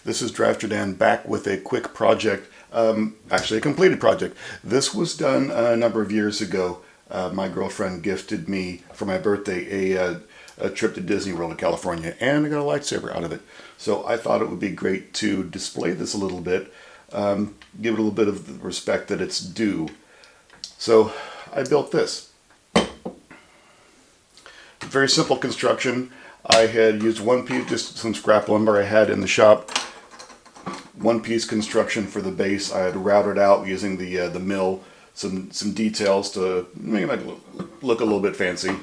This is Drafter Dan back with a quick project, actually a completed project. This was done a number of years ago. My girlfriend gifted me for my birthday a trip to Disney World in California, and I got a lightsaber out of it. So I thought it would be great to display this a little bit, give it a little bit of the respect that it's due. So I built this. Very simple construction. I had used one piece, just some scrap lumber I had in the shop. One piece construction for the base. I had routed out using the mill, some details to make it look a little bit fancy.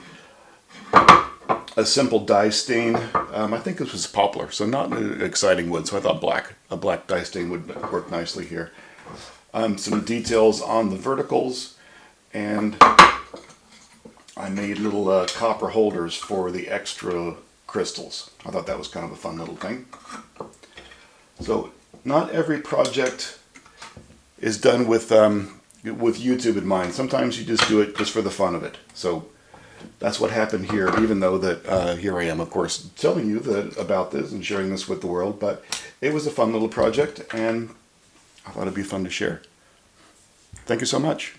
A simple dye stain. I think this was poplar, so not an exciting wood. So I thought a black dye stain would work nicely here. Some details on the verticals, and I made little copper holders for the extra crystals. I thought that was kind of a fun little thing. So not every project is done with YouTube in mind. Sometimes you just do it just for the fun of it. So that's what happened here, even though that here I am, of course, telling you about this and sharing this with the world. But it was a fun little project, and I thought it'd be fun to share. Thank you so much.